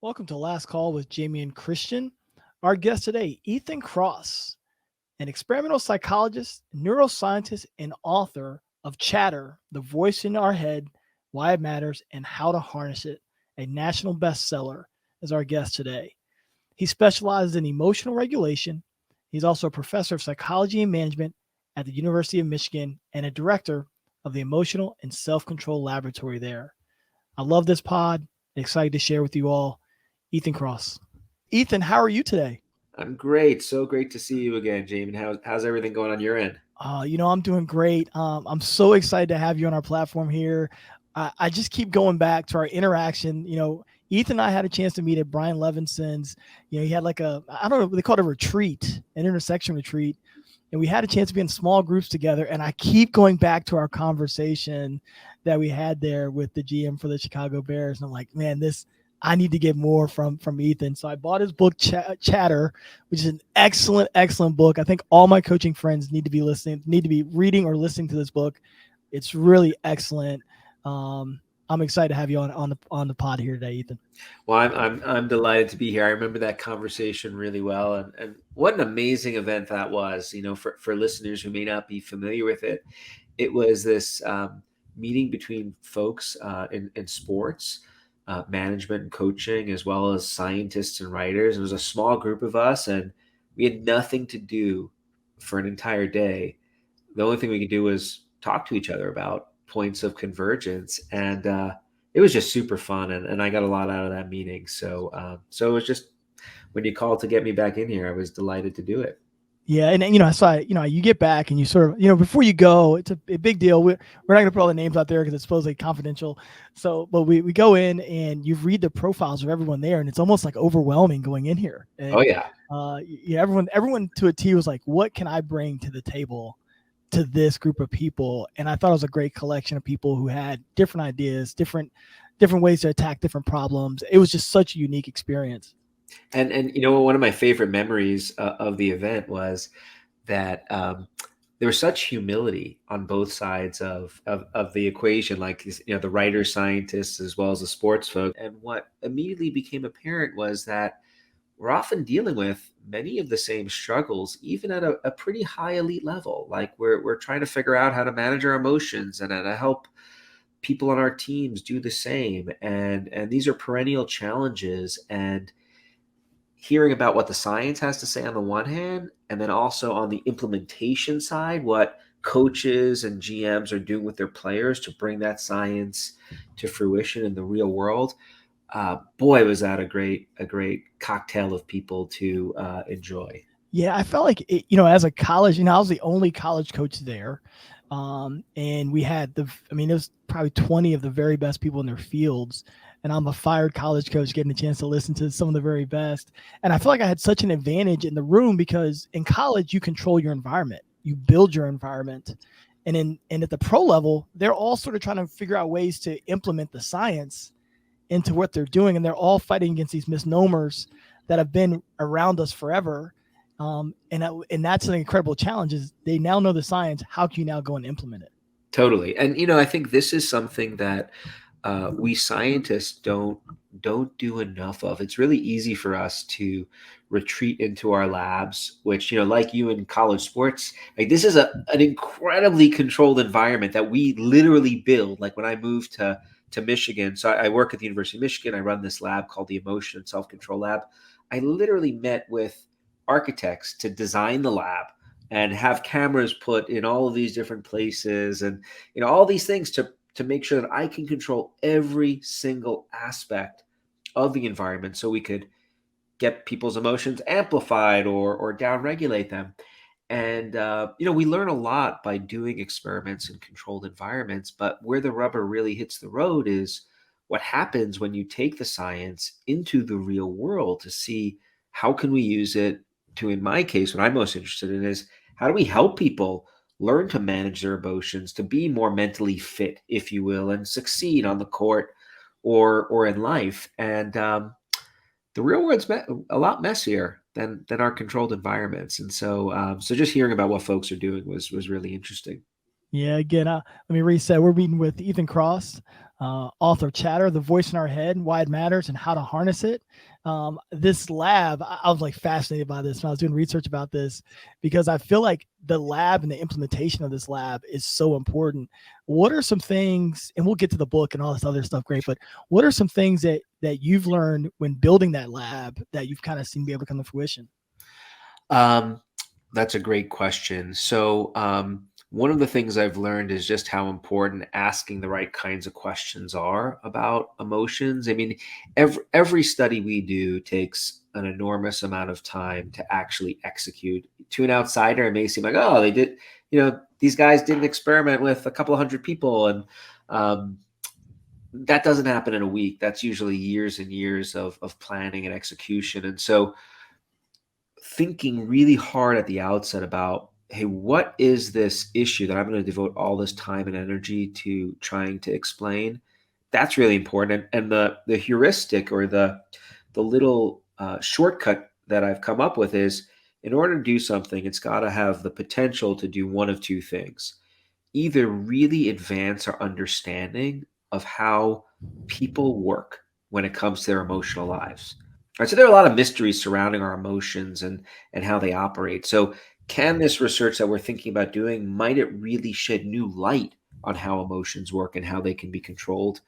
Welcome to Last Call with Jamion Christian. Our guest today, Ethan Kross, an experimental psychologist, neuroscientist, and author of Chatter, The Voice in Our Head, Why It Matters, and How to Harness It, a national bestseller, is our guest today. He specializes in emotional regulation. He's also a professor of psychology and management at the University of Michigan and a director of the Emotional and Self-Control Laboratory there. I love this pod. Excited to share with you all Ethan Kross. Ethan, how are you today? I'm great. So great to see you again, Jamie. How's everything going on your end? I'm doing great. I'm so excited to have you on our platform here. I just keep going back to our interaction. Ethan and I had a chance to meet at Brian Levinson's. He had like I don't know, they called it a retreat, an intersection retreat. And we had a chance to be in small groups together. And I keep going back to our conversation that we had there with the GM for the Chicago Bears. And I'm like, man, I need to get more from Ethan. So I bought his book, Chatter, which is an excellent book. I think all my coaching friends need to be reading or listening to this book. It's really excellent. I'm excited to have you on the pod here today, Ethan. Well, I'm delighted to be here. I remember that conversation really well, and what an amazing event that was. For listeners who may not be familiar with it, it was this meeting between folks in sports, management and coaching, as well as scientists and writers. It was a small group of us, and we had nothing to do for an entire day. The only thing we could do was talk to each other about points of convergence, and it was just super fun, and I got a lot out of that meeting. So it was just, when you called to get me back in here, I was delighted to do it. Yeah, and I saw you get back and you sort of before you go, it's a big deal. We're not going to put all the names out there because it's supposedly confidential. So, but we go in and you read the profiles of everyone there, and it's almost like overwhelming going in here. And, Oh yeah, everyone to a T was like, what can I bring to the table to this group of people? And I thought it was a great collection of people who had different ideas, different ways to attack different problems. It was just such a unique experience. and one of my favorite memories of the event was that there was such humility on both sides of the equation, like the writers, scientists, as well as the sports folk. And what immediately became apparent was that we're often dealing with many of the same struggles, even at a pretty high elite level. Like we're trying to figure out how to manage our emotions and how to help people on our teams do the same. And these are perennial challenges. And hearing about what the science has to say on the one hand, and then also on the implementation side, what coaches and GMs are doing with their players to bring that science to fruition in the real world. Boy, was that a great cocktail of people to enjoy. Yeah, I felt like as a college, I was the only college coach there. And we had it was probably 20 of the very best people in their fields. And I'm a fired college coach getting a chance to listen to some of the very best. And I feel like I had such an advantage in the room because in college, you control your environment, you build your environment. And at the pro level, they're all sort of trying to figure out ways to implement the science into what they're doing. And they're all fighting against these misnomers that have been around us forever. And that's an incredible challenge is they now know the science. How can you now go and implement it? Totally. And I think this is something that we scientists don't do enough of. It's really easy for us to retreat into our labs, which like you in college sports, like this is an incredibly controlled environment that we literally build. Like when I moved to Michigan, so I work at the University of Michigan. I run this lab called the Emotion and Self-Control Lab. I literally met with architects to design the lab and have cameras put in all of these different places, and all these things to make sure that I can control every single aspect of the environment, so we could get people's emotions amplified or downregulate them. And we learn a lot by doing experiments in controlled environments, but where the rubber really hits the road is what happens when you take the science into the real world to see how can we use it to, in my case, what I'm most interested in is how do we help people learn to manage their emotions, to be more mentally fit, if you will, and succeed on the court or in life. And the real world's a lot messier than our controlled environments. And so just hearing about what folks are doing was really interesting. Yeah, again, let me reset. We're meeting with Ethan Kross. author of Chatter, The Voice in Our Head, Why It Matters and How to Harness It. This lab, I was like fascinated by this when I was doing research about this, because I feel like the lab and the implementation of this lab is so important. What are some things, and we'll get to the book and all this other stuff, great, but what are some things that you've learned when building that lab that you've kind of seen be able to come to fruition? That's a great question. So, one of the things I've learned is just how important asking the right kinds of questions are about emotions. I mean, every study we do takes an enormous amount of time to actually execute. To an outsider, it may seem like, oh, they did, these guys did an experiment with a couple of hundred people, and um, that doesn't happen in a week. That's usually years and years of planning and execution. And so, thinking really hard at the outset about, hey, what is this issue that I'm going to devote all this time and energy to trying to explain? That's really important. And the heuristic, or the little shortcut that I've come up with is, in order to do something, it's got to have the potential to do one of two things: either really advance our understanding of how people work when it comes to their emotional lives. Right, so there are a lot of mysteries surrounding our emotions and how they operate. So can this research that we're thinking about doing, might it really shed new light on how emotions work and how they can be controlled?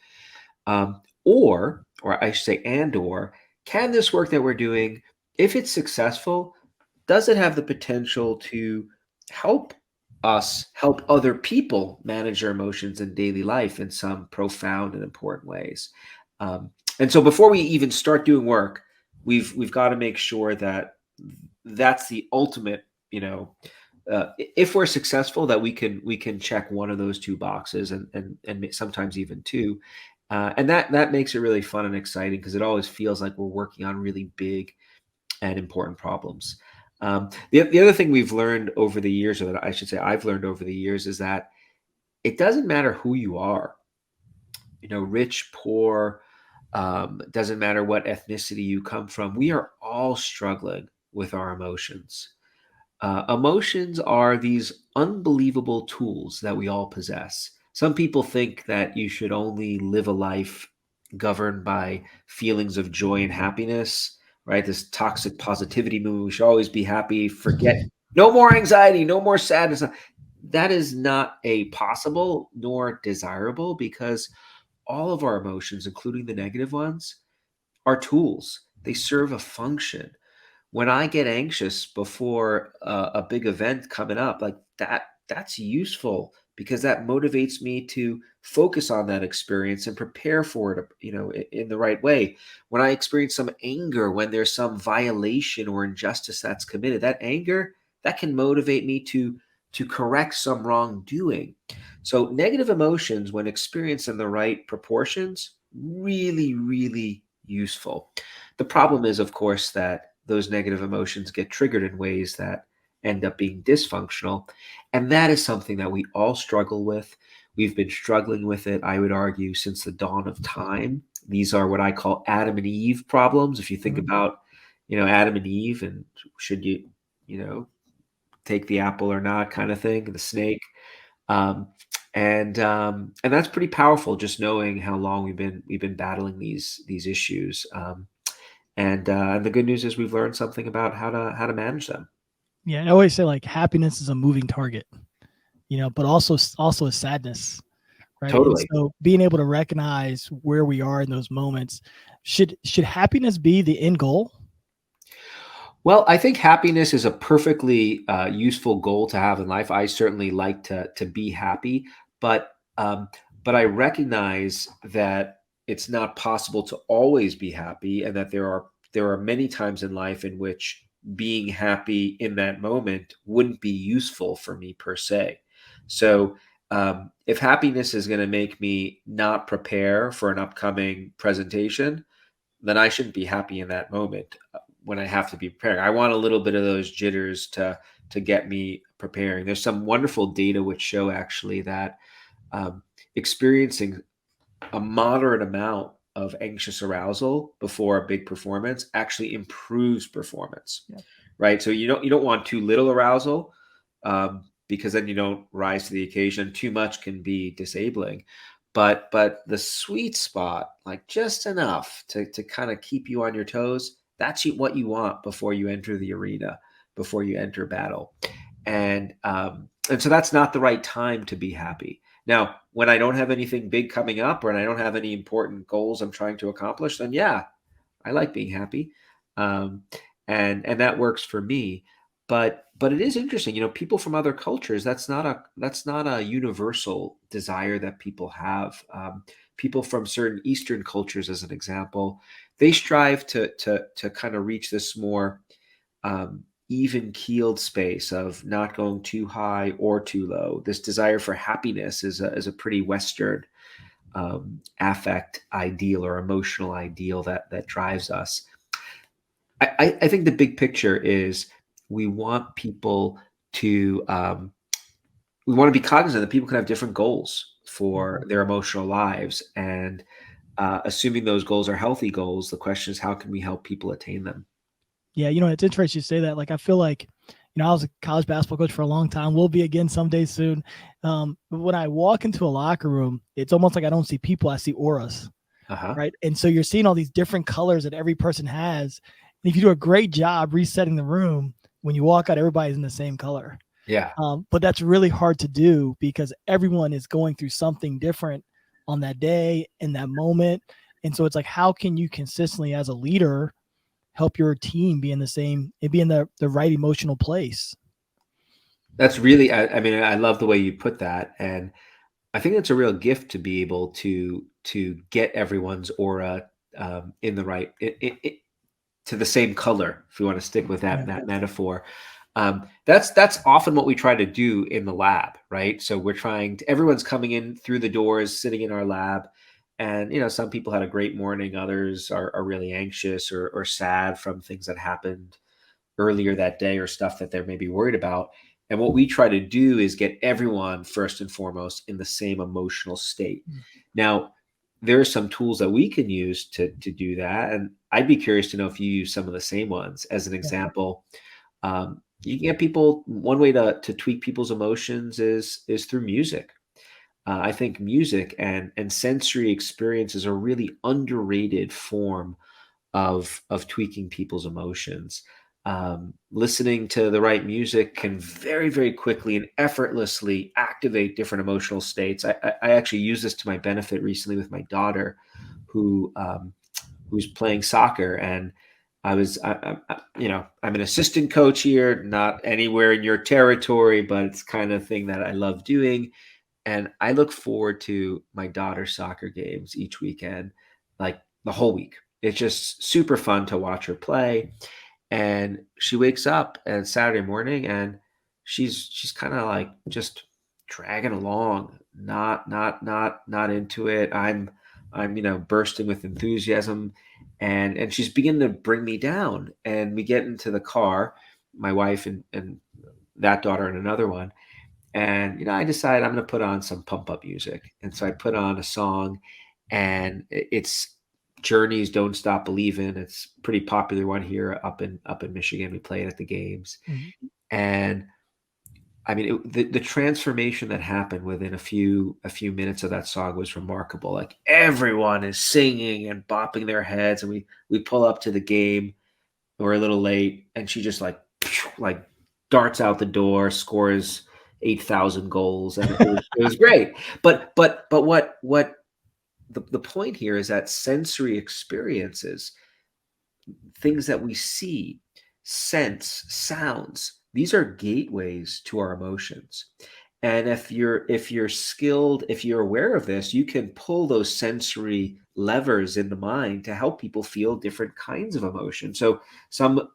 Or I should say, or can this work that we're doing, if it's successful, does it have the potential to help us help other people manage their emotions in daily life in some profound and important ways? And so, before we even start doing work, we've got to make sure that that's the ultimate. If we're successful, that we can check one of those two boxes, and sometimes even two. And that makes it really fun and exciting, because it always feels like we're working on really big and important problems. The other thing we've learned over the years, or that I should say I've learned over the years, is that it doesn't matter who you are, rich, poor, doesn't matter what ethnicity you come from. We are all struggling with our emotions. Emotions are these unbelievable tools that we all possess. Some people think that you should only live a life governed by feelings of joy and happiness, right? This toxic positivity movement. We should always be happy, forget, no more anxiety, no more sadness. That is not a possible nor desirable, because all of our emotions, including the negative ones, are tools. They serve a function. When I get anxious before a big event coming up, like that's useful, because that motivates me to focus on that experience and prepare for it, in the right way. When I experience some anger, when there's some violation or injustice that's committed, that anger, that can motivate me to correct some wrongdoing. So negative emotions, when experienced in the right proportions, really, really useful. The problem is, of course, that those negative emotions get triggered in ways that end up being dysfunctional. And that is something that we all struggle with. We've been struggling with it, I would argue, since the dawn of time. These are what I call Adam and Eve problems. If you think Mhm. about, Adam and Eve, and should you know, take the apple or not, kind of thing, the snake. Um, and that's pretty powerful, just knowing how long we've been battling these issues. And the good news is, we've learned something about how to manage them. Yeah, I always say like happiness is a moving target, but also a sadness, right? And Totally. so being able to recognize where we are in those moments, should happiness be the end goal? Well, I think happiness is a perfectly useful goal to have in life. I certainly like to be happy, but but I recognize that it's not possible to always be happy, and that there are many times in life in which being happy in that moment wouldn't be useful for me per se. So, if happiness is going to make me not prepare for an upcoming presentation, then I shouldn't be happy in that moment, when I have to be preparing. I want a little bit of those jitters to get me preparing. There's some wonderful data which show, actually, that experiencing a moderate amount of anxious arousal before a big performance actually improves performance. Yeah. Right? So you don't want too little arousal, because then you don't rise to the occasion. Too much can be disabling. but the sweet spot, like just enough to kind of keep you on your toes, that's what you want before you enter the arena, before you enter battle. And so that's not the right time to be happy. Now, when I don't have anything big coming up, or I don't have any important goals I'm trying to accomplish, then yeah, I like being happy, um, and that works for me. But it is interesting, people from other cultures. That's not a universal desire that people have. People from certain Eastern cultures, as an example, they strive to kind of reach this more even keeled space of not going too high or too low. This desire for happiness is a pretty Western affect ideal or emotional ideal that drives us. I think the big picture is we want people to we want to be cognizant that people can have different goals for Mhm. their emotional lives, and assuming those goals are healthy goals, the question is how can we help people attain them? Yeah, it's interesting you say that. Like, I feel like, I was a college basketball coach for a long time. Will be again someday soon. But when I walk into a locker room, it's almost like I don't see people; I see auras, Uh-huh. right? And so you're seeing all these different colors that every person has. And if you do a great job resetting the room, when you walk out, everybody's in the same color. Yeah. But that's really hard to do because everyone is going through something different on that day, in that moment. And so it's like, how can you consistently, as a leader, help your team be in the right emotional place? That's really, I mean, I love the way you put that. And I think it's a real gift to be able to get everyone's aura in the right, to the same color, if you want to stick with Yeah. that metaphor. That's often what we try to do in the lab, right? So we're trying to, everyone's coming in through the doors, sitting in our lab, and some people had a great morning, others are really anxious or sad from things that happened earlier that day or stuff that they're maybe worried about. And what we try to do is get everyone first and foremost in the same emotional state. Now, there are some tools that we can use to do that, and I'd be curious to know if you use some of the same ones. As an Yeah. example, you can get people. One way to tweak people's emotions is through music. I think music and sensory experience is a really underrated form of tweaking people's emotions. Listening to the right music can very, very quickly and effortlessly activate different emotional states. I actually use this to my benefit recently with my daughter, who who's playing soccer, and I'm an assistant coach here, not anywhere in your territory, but it's kind of thing that I love doing, and I look forward to my daughter's soccer games each weekend, like the whole week. It's just super fun to watch her play. And she wakes up and Saturday morning, and she's kind of like just dragging along, not into it. I'm bursting with enthusiasm, and she's beginning to bring me down. And we get into the car, my wife and that daughter and another one, and I decide I'm going to put on some pump up music. And so I put on a song, and it's Journey's "Don't Stop Believin'." It's a pretty popular one here up in Michigan. We play it at the games, Mhm. and I mean the transformation that happened within a few minutes of that song was remarkable. Like everyone is singing and bopping their heads, and we pull up to the game. We're a little late, and she just like darts out the door, scores 8,000 goals, and it was great. But what the point here is that sensory experiences, things that we see, sense, sounds, these are gateways to our emotions. And if you're skilled, if you're aware of this, you can pull those sensory levers in the mind to help people feel different kinds of emotion. So some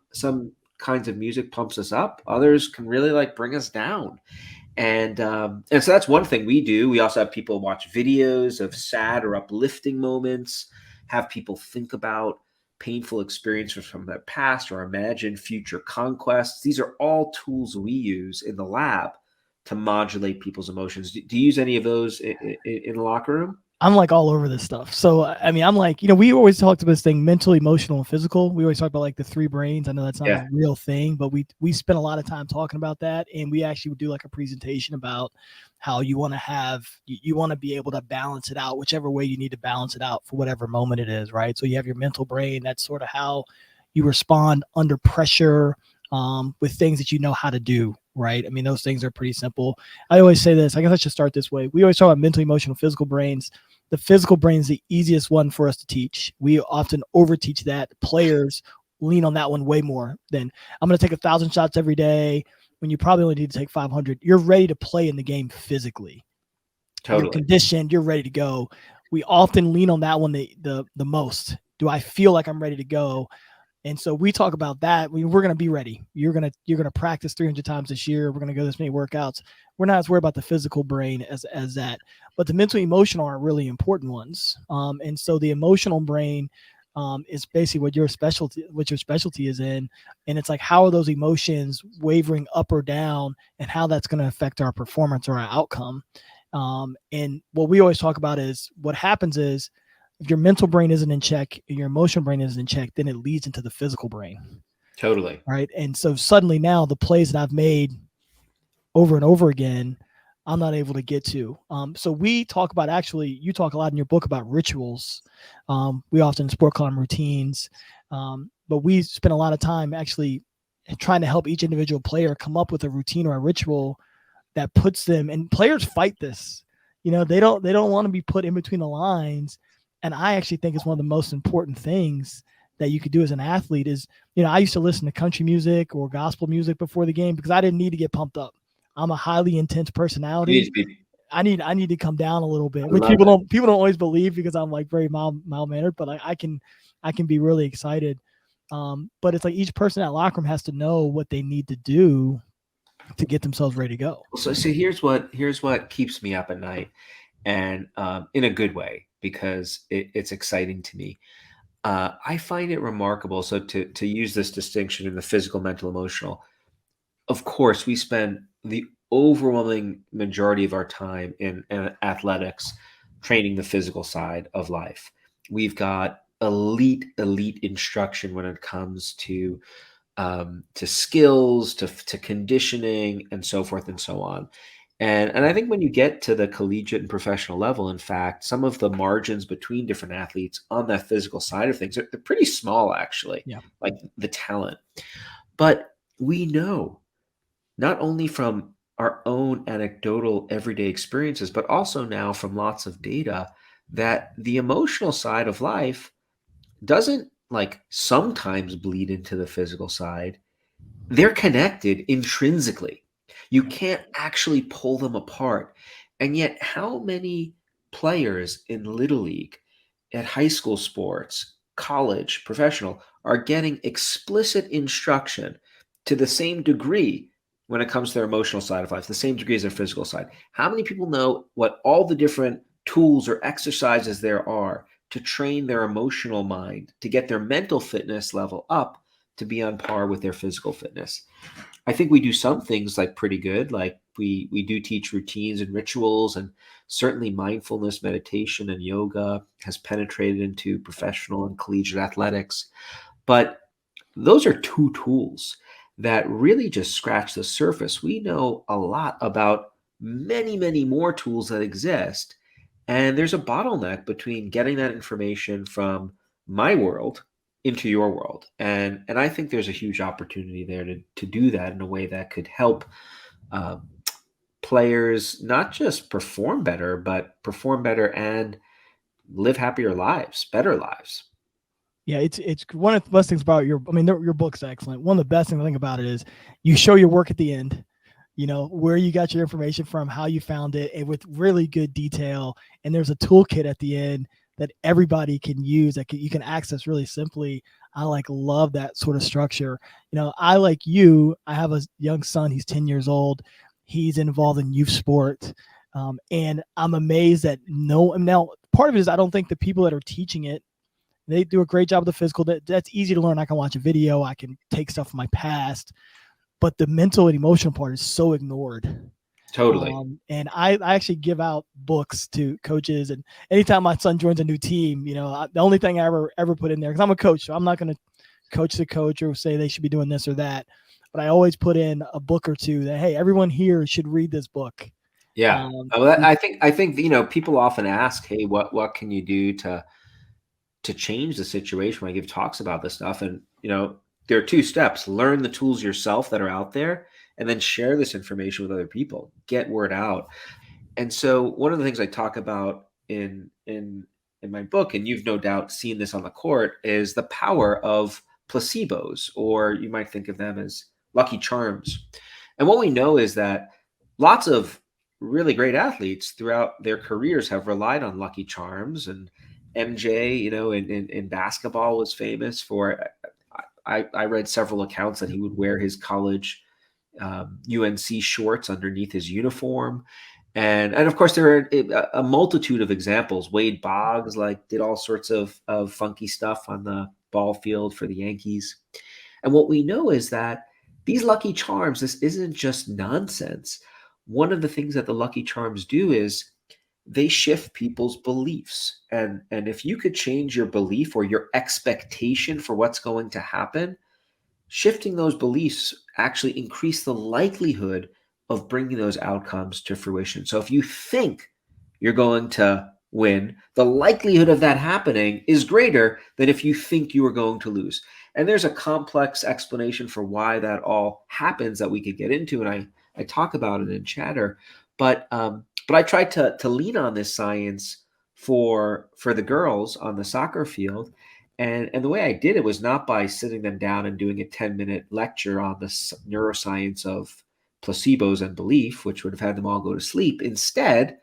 kinds of music pumps us up, others can really like bring us down. And so that's one thing we do. We also have people watch videos of sad or uplifting moments, have people think about painful experiences from their past or imagine future conquests. These are all tools we use in the lab to modulate people's emotions. Do you use any of those in the locker room? I'm like all over this stuff. So, I mean, I'm like, we always talked about this thing, mental, emotional, and physical. We always talk about like the three brains. I know that's not a Yeah, real thing, but we spend a lot of time talking about that. And we actually would do like a presentation about how you want to you want to be able to balance it out, whichever way you need to balance it out for whatever moment it is, right? So you have your mental brain. That's sort of how you respond under pressure, with things that you know how to do, right? I mean, those things are pretty simple. I always say this, I guess I should start this way. We always talk about mental, emotional, physical brains. The physical brain is the easiest one for us to teach. We often overteach that. Players lean on that one way more than I'm going to take 1,000 shots every day when you probably only need to take 500. You're ready to play in the game physically. You're totally. conditioned. You're ready to go. We often lean on that one the most. Do I feel like I'm ready to go? And so we talk about that. We're going to be ready. You're going to practice 300 times this year. We're going to go this many workouts. We're not as worried about the physical brain as that, but the mental emotional are really important ones. And so the emotional brain is basically what your specialty is in. And it's like, how are those emotions wavering up or down, and how that's going to affect our performance or our outcome. And what we always talk about is what happens is, if your mental brain isn't in check and your emotional brain isn't in check, then it leads into the physical brain. Totally. Right. And so suddenly now the plays that I've made over and over again, I'm not able to get to. So we talk about, actually, you talk a lot in your book about rituals. We often sport climb routines, but we spend a lot of time actually trying to help each individual player come up with a routine or a ritual that puts them, and players fight this. They don't want to be put in between the lines. And I actually think it's one of the most important things that you could do as an athlete is, I used to listen to country music or gospel music before the game because I didn't need to get pumped up. I'm a highly intense You need personality. to be. I need to come down a little bit, I which love it. people don't always believe because I'm like very mild mannered, but I can be really excited. But it's like each person at locker room has to know what they need to do to get themselves ready to go. So here's what keeps me up at night, and in a good way, because it's exciting to me. I find it remarkable. So to use this distinction in the physical, mental, emotional, of course, we spend the overwhelming majority of our time in athletics training the physical side of life. We've got elite instruction when it comes to skills, to conditioning, and so forth and so on. And I think when you get to the collegiate and professional level, in fact, some of the margins between different athletes on that physical side of things they're pretty small, actually, Yeah. like the talent. But we know, not only from our own anecdotal everyday experiences, but also now from lots of data, that the emotional side of life doesn't like sometimes bleed into the physical side. They're connected intrinsically. You Yeah. can't actually pull them apart. And yet, how many players in Little League, at high school sports, college, professional, are getting explicit instruction to the same degree when it comes to their emotional side of life, the same degree as their physical side? How many people know what all the different tools or exercises there are to train their emotional mind, to get their mental fitness level up to be on par with their physical fitness? I think we do some things like pretty good. Like we do teach routines and rituals, and certainly mindfulness, meditation, and yoga has penetrated into professional and collegiate athletics. But those are two tools that really just scratch the surface. We know a lot about many more tools that exist. And there's a bottleneck between getting that information from my world into your world. And I think there's a huge opportunity there to do that in a way that could help uh, players not just perform better, but perform better and live happier lives, better lives. Yeah, it's one of the best things about your book's excellent. One of the best things I think about it is you show your work at the end, where you got your information from, how you found it, and with really good detail. And there's a toolkit at the end that everybody can use you can access really simply. I love that sort of structure. I, like you, I have a young son. He's 10 years old. He's involved in youth sport. And I'm amazed that now part of it is I don't think the people that are teaching it, they do a great job of the physical. That's easy to learn. I can watch a video. I can take stuff from my past, but the mental and emotional part is so ignored. Totally. And I actually give out books to coaches, and anytime my son joins a new team, the only thing I ever put in there, because I'm a coach, so I'm not going to coach the coach or say they should be doing this or that, but I always put in a book or two that, hey, everyone here should read this book. Yeah. I think people often ask, hey, what can you do to change the situation when I give talks about this stuff? And there are two steps: learn the tools yourself that are out there, and then share this information with other people. Get word out. And so one of the things I talk about in my book, and you've no doubt seen this on the court, is the power of placebos, or you might think of them as lucky charms. And what we know is that lots of really great athletes throughout their careers have relied on lucky charms. And MJ, in basketball was famous for. I read several accounts that he would wear his college UNC shorts underneath his uniform. And of course, there are a multitude of examples. Wade Boggs did all sorts of funky stuff on the ball field for the Yankees. And what we know is that these lucky charms, this isn't just nonsense. One of the things that the lucky charms do is they shift people's beliefs. And if you could change your belief or your expectation for what's going to happen, shifting those beliefs actually increase the likelihood of bringing those outcomes to fruition. So if you think you're going to win, the likelihood of that happening is greater than if you think you are going to lose. And there's a complex explanation for why that all happens that we could get into, and I talk about it in Chatter. But I tried to lean on this science for the girls on the soccer field. And the way I did it was not by sitting them down and doing a 10-minute lecture on the neuroscience of placebos and belief, which would have had them all go to sleep. Instead,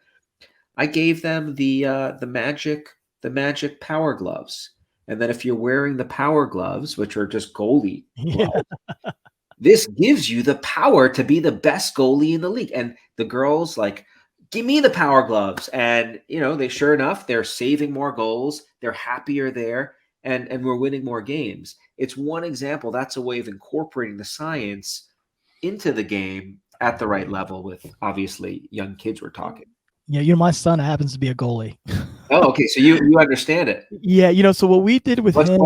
I gave them the magic power gloves. And then if you're wearing the power gloves, which are just goalie gloves, this gives you the power to be the best goalie in the league. And the girls give me the power gloves. And, they sure enough, they're saving more goals. They're happier there. And we're winning more games. It's one example. That's a way of incorporating the science into the game at the right level with, obviously, young kids we're talking. Yeah, my son happens to be a goalie. Oh, okay. So you understand it. Yeah, so what we did with him.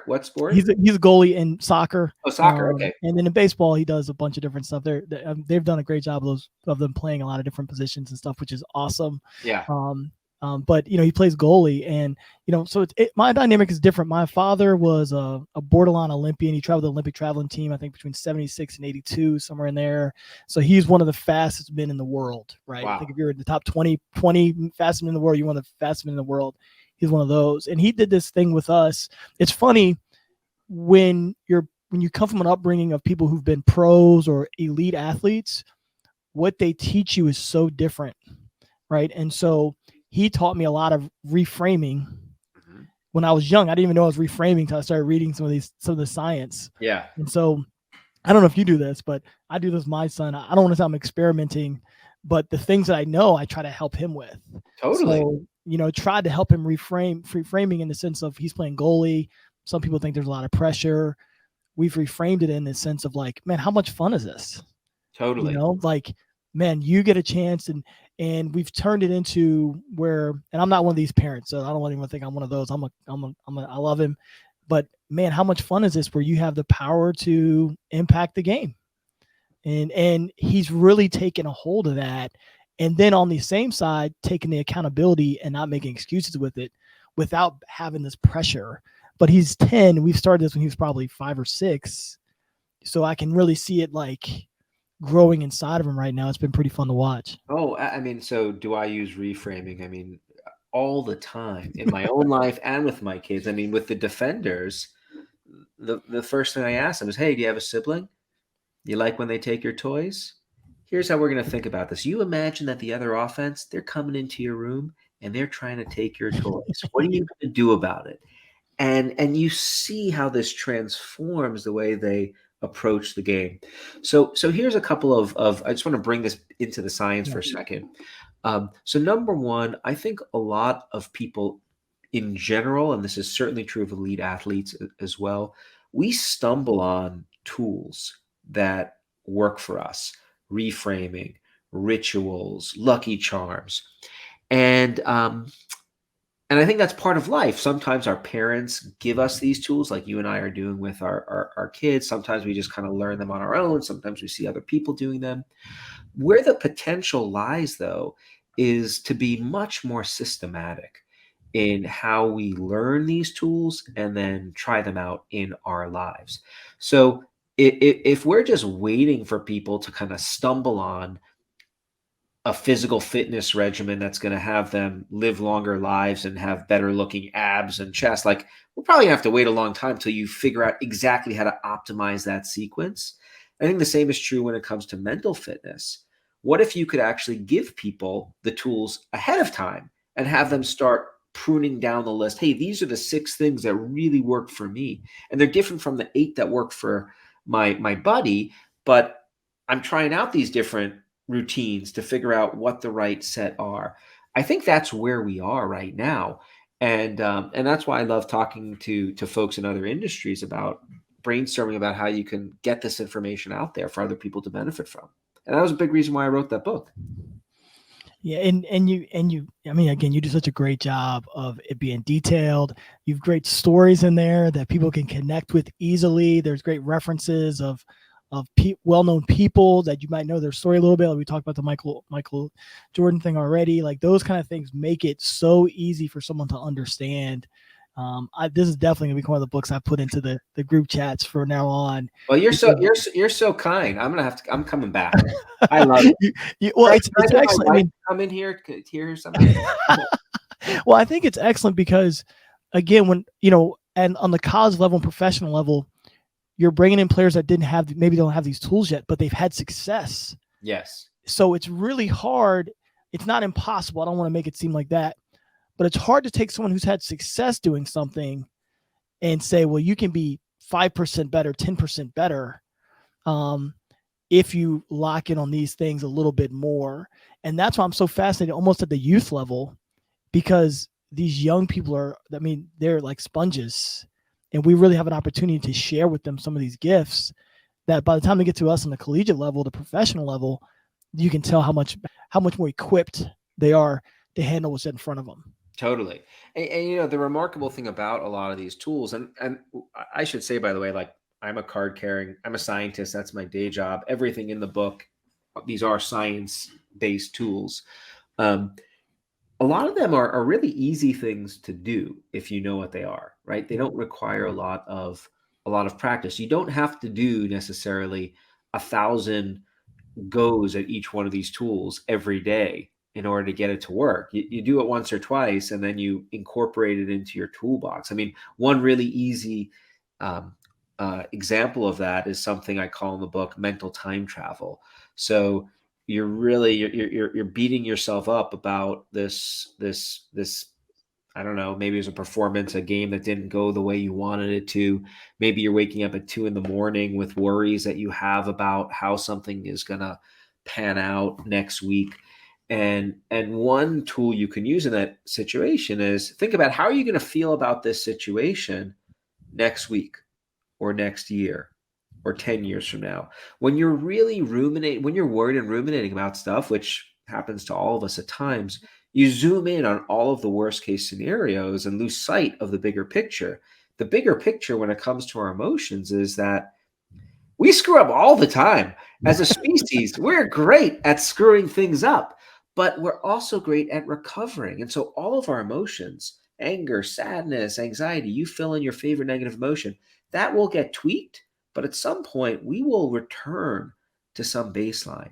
What sport? He's a goalie in soccer. Oh, soccer. Okay. And then in baseball, he does a bunch of different stuff. They've done a great job of them playing a lot of different positions and stuff, which is awesome. Yeah. But he plays goalie, and so my dynamic is different. My father was a borderline Olympian. He traveled the Olympic traveling team, I think between 76 and 82, somewhere in there. So he's one of the fastest men in the world, right? Wow. I think if you're in the top 20 fastest men in the world, you're one of the fastest men in the world. He's one of those, and he did this thing with us. It's funny when you come from an upbringing of people who've been pros or elite athletes, what they teach you is so different, right? And so he taught me a lot of reframing. Mm-hmm. When I was young, I didn't even know I was reframing until I started reading some of the science. Yeah. And so I don't know if you do this, but I do this with my son. I don't want to say I'm experimenting, but the things that I know, I try to help him with. Totally. So, tried to help him reframing in the sense of he's playing goalie. Some people think there's a lot of pressure. We've reframed it in the sense of man, how much fun is this? Totally. Man, you get a chance, and we've turned it into where, and I'm not one of these parents, so I don't want anyone to think I'm one of those. I love him, but man, how much fun is this where you have the power to impact the game? And he's really taken a hold of that. And then on the same side, taking the accountability and not making excuses with it without having this pressure. But he's 10. We've started this when he was probably 5 or 6. So I can really see it growing inside of him right now. It's been pretty fun to watch. Oh, so do I use reframing? All the time in my own life and with my kids. With the defenders, the first thing I ask them is, hey, do you have a sibling? You like when they take your toys? Here's how we're going to think about this. You imagine that the other offense, they're coming into your room and they're trying to take your toys. What are you going to do about it? And you see how this transforms the way they approach the game. So here's a couple of I just want to bring this into the science for a second. So number one, I think a lot of people in general, and this is certainly true of elite athletes as well, we stumble on tools that work for us: reframing, rituals, lucky charms. And and I think that's part of life. Sometimes our parents give us these tools, like you and I are doing with our kids. Sometimes we just kind of learn them on our own. Sometimes we see other people doing them. Where the potential lies, though, is to be much more systematic in how we learn these tools and then try them out in our lives. So if we're just waiting for people to kind of stumble on a physical fitness regimen that's going to have them live longer lives and have better looking abs and chest, like we're probably gonna have to wait a long time until you figure out exactly how to optimize that sequence. I think the same is true when it comes to mental fitness. What if you could actually give people the tools ahead of time and have them start pruning down the list? Hey, these are the 6 things that really work for me, and they're different from the 8 that work for my buddy, but I'm trying out these different routines to figure out what the right set are. I think that's where we are right now, and that's why I love talking to folks in other industries about brainstorming about how you can get this information out there for other people to benefit from. And that was a big reason why I wrote that book. Yeah, and you I mean, again, you do such a great job of it being detailed. You've great stories in there that people can connect with easily. There's great references of well-known people that you might know their story a little bit. Like we talked about the Michael Jordan thing already. Like those kind of things make it so easy for someone to understand. This is definitely gonna be one of the books I put into the group chats from now on. Well, you're so Because you're so kind. I'm coming back. I love it. well, Can I it's get my excellent. I wife mean, to come in here to hear something? well, I think it's excellent because, again, when and on the college level and professional level, you're bringing in players that didn't have maybe don't have these tools yet, but they've had success. Yes. So it's really hard. It's not impossible. I don't want to make it seem like that, but it's hard to take someone who's had success doing something and say, well, you can be 5% better, 10% better, if you lock in on these things a little bit more. And that's why I'm so fascinated, almost at the youth level, because these young people are, I mean, they're like sponges, and we really have an opportunity to share with them some of these gifts that by the time they get to us on the collegiate level, the professional level, you can tell how much more equipped they are to handle what's in front of them. Totally. And the remarkable thing about a lot of these tools, and I should say, by the way, like I'm a scientist. That's my day job. Everything in the book, these are science-based tools. Um, a lot of them are really easy things to do if you know what they are, right? They don't require a lot of practice. You don't have to do necessarily 1,000 goes at each one of these tools every day in order to get it to work. You do it once or twice, and then you incorporate it into your toolbox. I mean, one really easy um, example of that is something I call in the book mental time travel. So you're beating yourself up about this. I don't know, maybe it was a performance, a game that didn't go the way you wanted it to. Maybe you're waking up at 2 a.m. with worries that you have about how something is gonna pan out next week. And one tool you can use in that situation is think about how are you gonna feel about this situation next week or next year or 10 years from now. When you're really when you're worried and ruminating about stuff, which happens to all of us at times, you zoom in on all of the worst case scenarios and lose sight of the bigger picture. The bigger picture when it comes to our emotions is that we screw up all the time. As a species, we're great at screwing things up, but we're also great at recovering. And so all of our emotions, anger, sadness, anxiety, you fill in your favorite negative emotion, that will get tweaked, but at some point we will return to some baseline.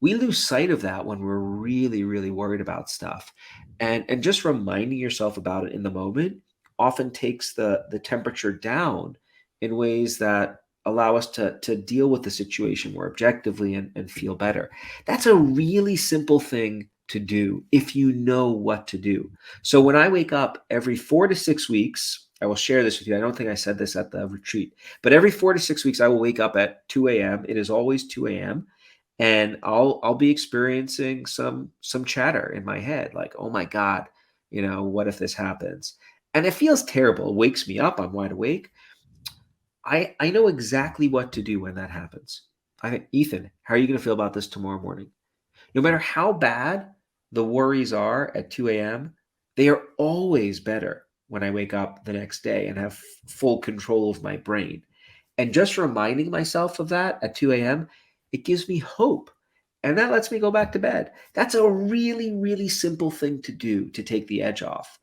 We lose sight of that when we're really, really worried about stuff. And just reminding yourself about it in the moment often takes the temperature down in ways that allow us to deal with the situation more objectively and feel better. That's a really simple thing to do if you know what to do. So when I wake up every 4 to 6 weeks, I will share this with you. I don't think I said this at the retreat, but every 4 to 6 weeks, I will wake up at 2 a.m. It is always 2 a.m. And I'll be experiencing some chatter in my head, like, oh my God, what if this happens? And it feels terrible. It wakes me up. I'm wide awake. I know exactly what to do when that happens. I think, Ethan, how are you going to feel about this tomorrow morning? No matter how bad the worries are at 2 a.m., they are always better when I wake up the next day and have full control of my brain. And just reminding myself of that at 2 a.m., it gives me hope. And that lets me go back to bed. That's a really, really simple thing to do to take the edge off.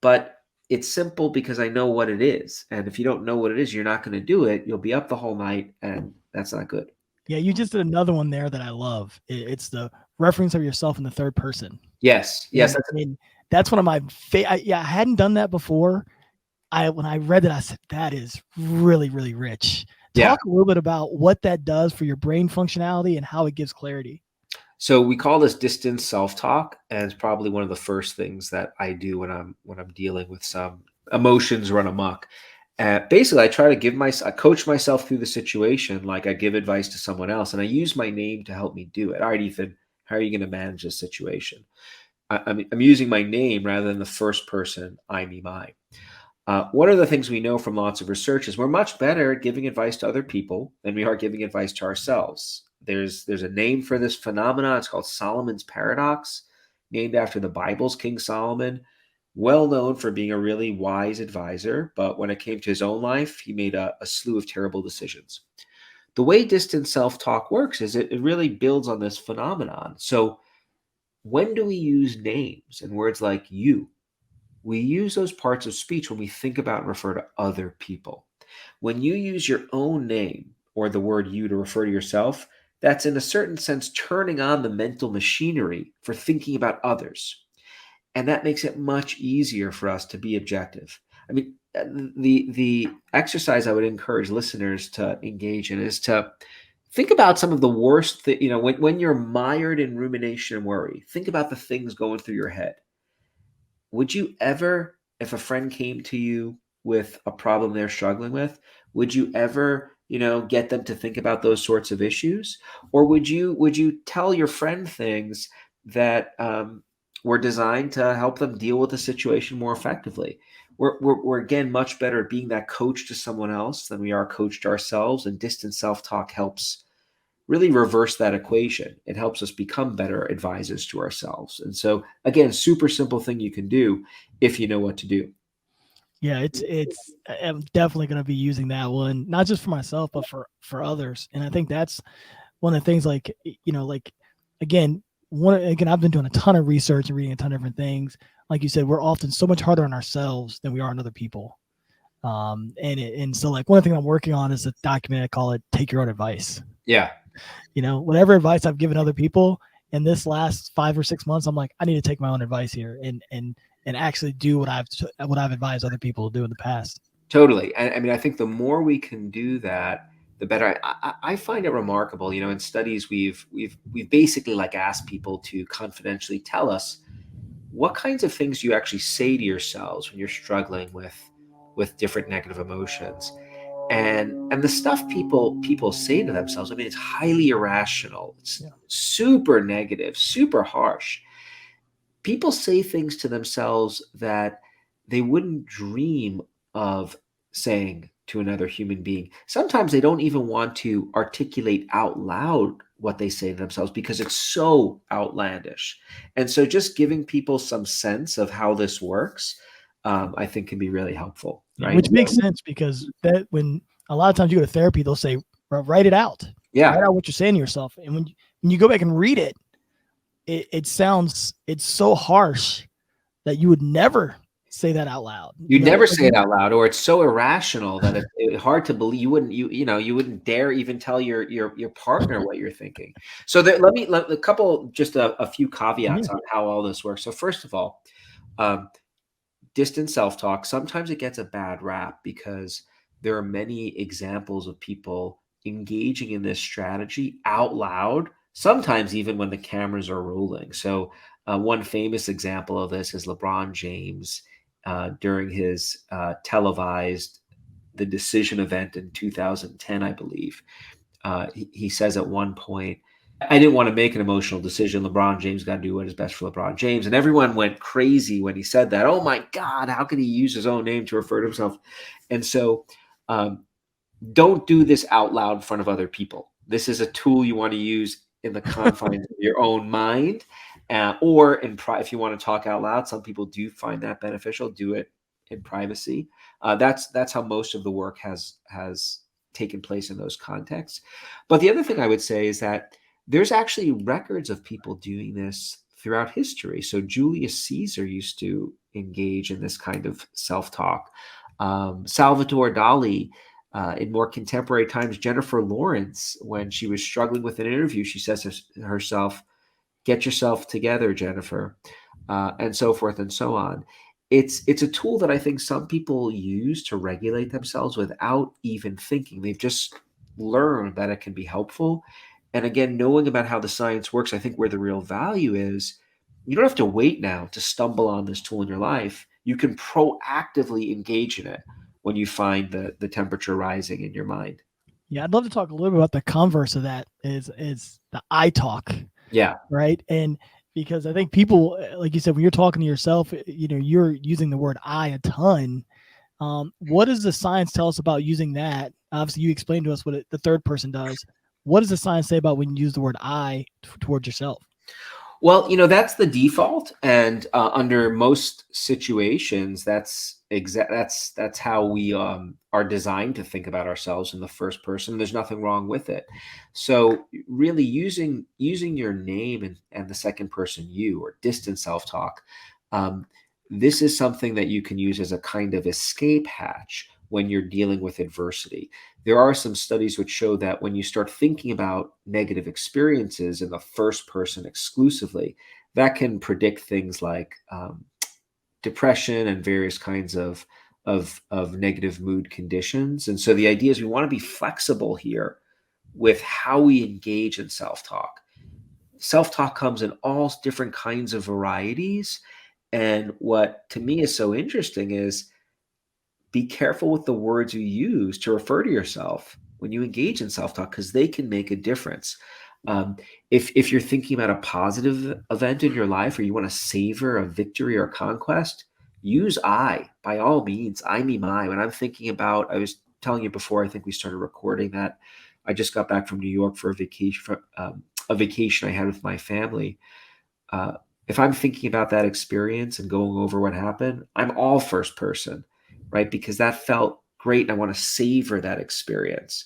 But it's simple because I know what it is. And if you don't know what it is, you're not going to do it. You'll be up the whole night, and that's not good. Yeah, you just did another one there that I love. It's the reference of yourself in the third person. Yes. Yes. And that's one of my I hadn't done that before. When I read it, I said, that is really, really rich. Yeah. Talk a little bit about what that does for your brain functionality and how it gives clarity. So we call this distance self-talk, and it's probably one of the first things that I do when I'm dealing with some emotions run amok. Basically, I try to I coach myself through the situation like I give advice to someone else, and I use my name to help me do it. All right, Ethan, how are you going to manage this situation? I'm using my name rather than the first person, I, me, my. One of the things we know from lots of research is we're much better at giving advice to other people than we are giving advice to ourselves. There's a name for this phenomenon. It's called Solomon's paradox, named after the Bible's King Solomon, well known for being a really wise advisor, but when it came to his own life, he made a slew of terrible decisions. The way distant self-talk works is it really builds on this phenomenon. So when do we use names and words like you? We use those parts of speech when we think about and refer to other people. When you use your own name or the word you to refer to yourself, that's in a certain sense turning on the mental machinery for thinking about others. And that makes it much easier for us to be objective. I mean, the exercise I would encourage listeners to engage in is to think about some of the worst, when you're mired in rumination and worry, think about the things going through your head. Would you ever, if a friend came to you with a problem they're struggling with, would you ever, get them to think about those sorts of issues? Or would you tell your friend things that were designed to help them deal with the situation more effectively? We're again much better at being that coach to someone else than we are coached ourselves, and distant self-talk helps really reverse that equation. It helps us become better advisors to ourselves. And so, again, super simple thing you can do if you know what to do. Yeah, I'm definitely going to be using that one, not just for myself, but for others. And I think that's one of the things, like, again, I've been doing a ton of research and reading a ton of different things. Like you said, we're often so much harder on ourselves than we are on other people. And so, like, one of the things I'm working on is a document. I call it "Take Your Own Advice." Yeah. Whatever advice I've given other people in this last 5 or 6 months, I'm like, I need to take my own advice here and actually do what I've advised other people to do in the past. Totally. I mean, I think the more we can do that, the better. I find it remarkable. In studies we've basically like asked people to confidentially tell us what kinds of things you actually say to yourselves when you're struggling with different negative emotions. And the stuff people say to themselves, I mean, it's highly irrational. It's Yeah. super negative, super harsh. People say things to themselves that they wouldn't dream of saying to another human being. Sometimes they don't even want to articulate out loud what they say to themselves because it's so outlandish. And so just giving people some sense of how this works, I think can be really helpful. Yeah, Right. which makes sense, because that when a lot of times you go to therapy, they'll say, write it out. Yeah. Write out what you're saying to yourself. And when you go back and read it, it's so harsh that you would never say that out loud. You'd never say it out loud, or it's so irrational that it's hard to believe. You wouldn't dare even tell your partner what you're thinking. So let a couple, just a few caveats on how all this works. So first of all, distant self-talk, sometimes it gets a bad rap because there are many examples of people engaging in this strategy out loud, sometimes even when the cameras are rolling. So one famous example of this is LeBron James during his televised the decision event in 2010, I believe. He says at one point, I didn't want to make an emotional decision. LeBron James got to do what is best for LeBron James. And everyone went crazy when he said that. Oh my God, how could he use his own name to refer to himself? And so don't do this out loud in front of other people. This is a tool you want to use in the confines of your own mind, or if you want to talk out loud. Some people do find that beneficial. Do it in privacy. That's how most of the work has taken place in those contexts. But the other thing I would say is that there's actually records of people doing this throughout history. So Julius Caesar used to engage in this kind of self-talk. Salvador Dali, in more contemporary times, Jennifer Lawrence, when she was struggling with an interview, she says to herself, "Get yourself together, Jennifer," and so forth and so on. It's a tool that I think some people use to regulate themselves without even thinking. They've just learned that it can be helpful. And again, knowing about how the science works, I think where the real value is, you don't have to wait now to stumble on this tool in your life. You can proactively engage in it when you find the temperature rising in your mind. Yeah, I'd love to talk a little bit about the converse of that is the I talk. Yeah. Right. And because I think people, like you said, when you're talking to yourself, you're using the word I a ton. What does the science tell us about using that? Obviously, you explained to us what the third person does. What does the science say about when you use the word I towards yourself? Well, that's the default, and under most situations, that's how we are designed to think about ourselves in the first person. There's nothing wrong with it. So, really, using your name and the second person you, or distant self talk, um, this is something that you can use as a kind of escape hatch when you're dealing with adversity. There are some studies which show that when you start thinking about negative experiences in the first person exclusively, that can predict things like depression and various kinds of negative mood conditions. And so the idea is we want to be flexible here with how we engage in self-talk. Self-talk comes in all different kinds of varieties. And what to me is so interesting is be careful with the words you use to refer to yourself when you engage in self-talk, because they can make a difference. If you're thinking about a positive event in your life, or you want to savor a victory or conquest, use I. By all means, I, me, my. When I'm thinking about, I was telling you before, I think we started recording, that I just got back from New York for a vacation I had with my family. If I'm thinking about that experience and going over what happened, I'm all first person, right? Because that felt great and I want to savor that experience.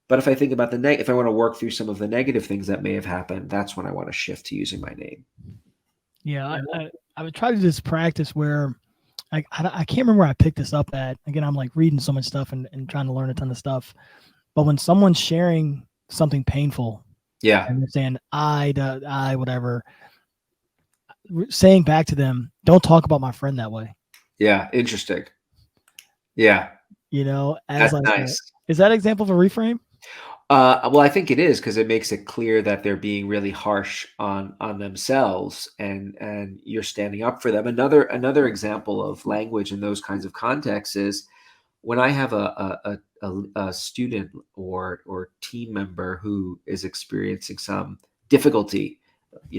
But if I think about if I want to work through some of the negative things that may have happened, that's when I want to shift to using my name. Yeah, I would try to do this practice where I can't remember where I picked this up at. Again, I'm like reading so much stuff and trying to learn a ton of stuff. But when someone's sharing something painful, Yeah. and they're saying I, whatever, saying back to them, don't talk about my friend that way. Yeah. Interesting. Yeah. As that's like, nice. Is that an example of a reframe? Well, I think it is, because it makes it clear that they're being really harsh on themselves, and you're standing up for them. Another example of language in those kinds of contexts is when I have a student or team member who is experiencing some difficulty.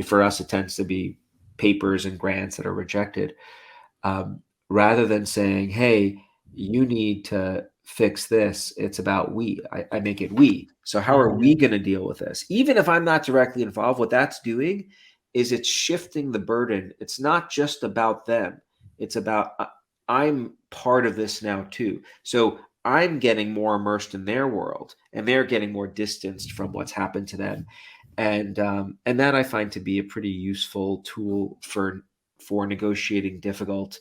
For us, it tends to be papers and grants that are rejected. Rather than saying, "Hey, you need to fix this," it's about we. I make it we. So how are we going to deal with this? Even if I'm not directly involved, what that's doing is it's shifting the burden. It's not just about them. It's about I'm part of this now too. So I'm getting more immersed in their world, and they're getting more distanced from what's happened to them. And that I find to be a pretty useful tool for negotiating difficult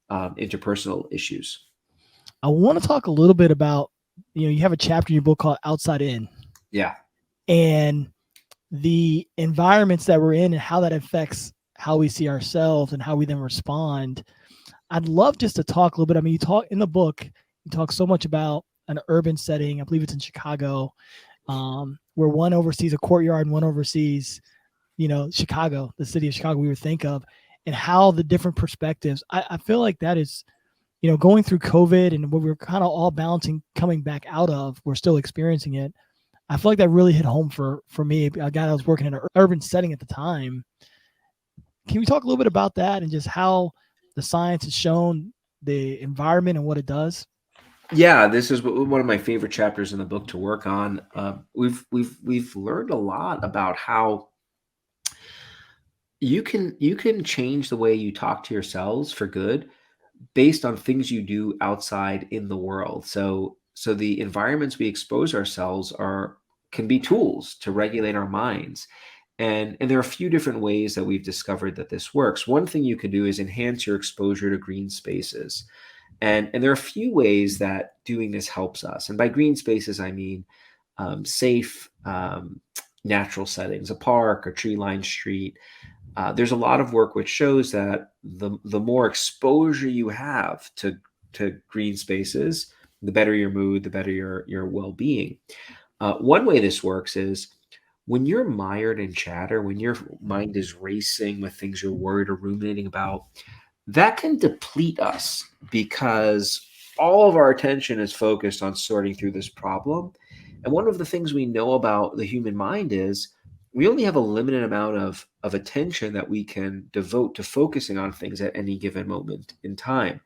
interpersonal issues. I want to talk a little bit about, you have a chapter in your book called Outside In. Yeah. And the environments that we're in and how that affects how we see ourselves and how we then respond. I'd love just to talk a little bit. I mean, you talk in the book, you talk so much about an urban setting. I believe it's in Chicago, where one oversees a courtyard and one oversees, Chicago, the city of Chicago we would think of, and how the different perspectives. I feel like that is, going through COVID and what we're kind of all balancing, coming back out of, we're still experiencing it. I feel like that really hit home for me, a guy that was working in an urban setting at the time. Can we talk a little bit about that and just how the science has shown the environment and what it does? Yeah, this is one of my favorite chapters in the book to work on. We've learned a lot about how you can change the way you talk to yourselves for good based on things you do outside in the world. So the environments we expose ourselves are can be tools to regulate our minds. And there are a few different ways that we've discovered that this works. One thing you can do is enhance your exposure to green spaces. And there are a few ways that doing this helps us. And by green spaces, I mean safe, natural settings, a park, a tree lined street. There's a lot of work which shows that the more exposure you have to green spaces, the better your mood, the better your well being. One way this works is when you're mired in chatter, when your mind is racing with things you're worried or ruminating about, that can deplete us because all of our attention is focused on sorting through this problem. And one of the things we know about the human mind is we only have a limited amount of attention that we can devote to focusing on things at any given moment in time.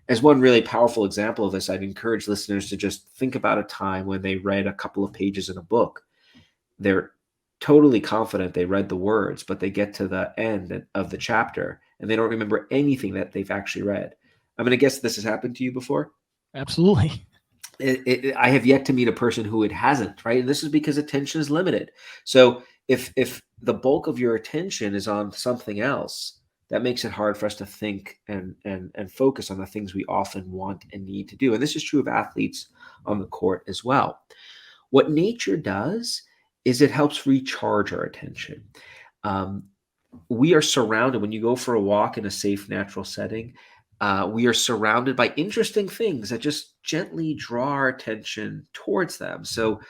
As one really powerful example of this, I'd encourage listeners to just think about a time when they read a couple of pages in a book. They're totally confident they read the words, but they get to the end of the chapter and they don't remember anything that they've actually read. I'm going to guess this has happened to you before. Absolutely. I have yet to meet a person who it hasn't, right? And this is because attention is limited. So if the bulk of your attention is on something else, that makes it hard for us to think and focus on the things we often want and need to do. And this is true of athletes on the court as well. What nature does is it helps recharge our attention. Um, we are surrounded when you go for a walk in a safe, natural setting. We are surrounded by interesting things that just gently draw our attention towards them. So,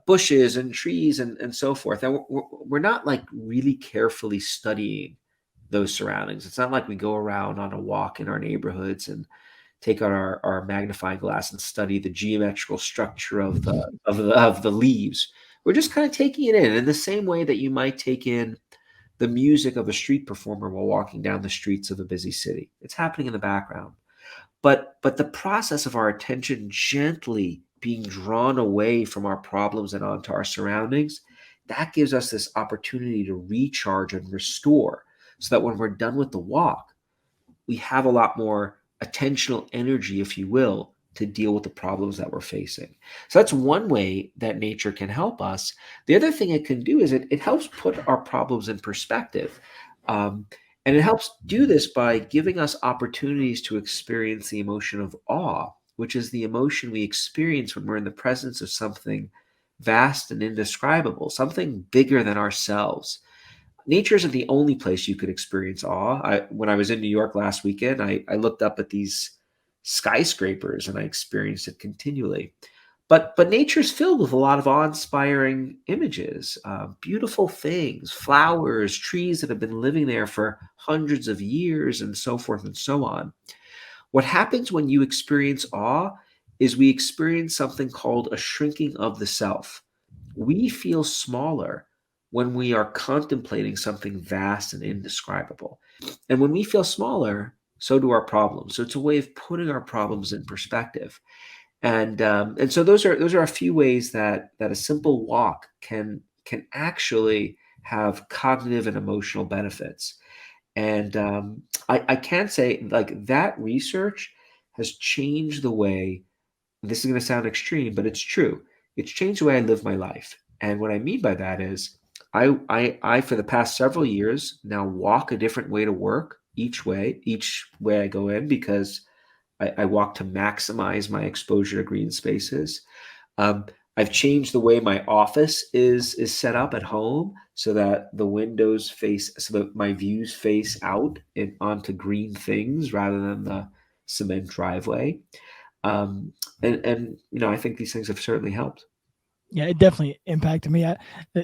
bushes and trees and so forth. And we're not like really carefully studying those surroundings. It's not like we go around on a walk in our neighborhoods and take out our magnifying glass and study the geometrical structure of the leaves. We're just kind of taking it in the same way that you might take in the music of a street performer while walking down the streets of a busy city. It's happening in the background. But the process of our attention gently being drawn away from our problems and onto our surroundings, that gives us this opportunity to recharge and restore so that when we're done with the walk, we have a lot more attentional energy, if you will, to deal with the problems that we're facing. So that's one way that nature can help us. The other thing it can do is it helps put our problems in perspective. Um, and it helps do this by giving us opportunities to experience the emotion of awe, which is the emotion we experience when we're in the presence of something vast and indescribable, something bigger than ourselves. Nature isn't the only place you could experience awe. When I was in New York last weekend, I looked up at these skyscrapers and I experienced it continually. But nature's filled with a lot of awe-inspiring images, beautiful things, flowers, trees that have been living there for hundreds of years, and so forth and so on. What happens when you experience awe is we experience something called a shrinking of the self. We feel smaller when we are contemplating something vast and indescribable. And when we feel smaller, so do our problems. So it's a way of putting our problems in perspective. And so those are a few ways that a simple walk can actually have cognitive and emotional benefits. And I can say like that research has changed the way, this is going to sound extreme, but it's true. It's changed the way I live my life. And what I mean by that is I for the past several years now walk a different way to work each way I go in because I walk to maximize my exposure to green spaces. Um, I've changed the way my office is set up at home so that the windows face so that my views face out and onto green things rather than the cement driveway. And I think these things have certainly helped. Yeah, it definitely impacted me.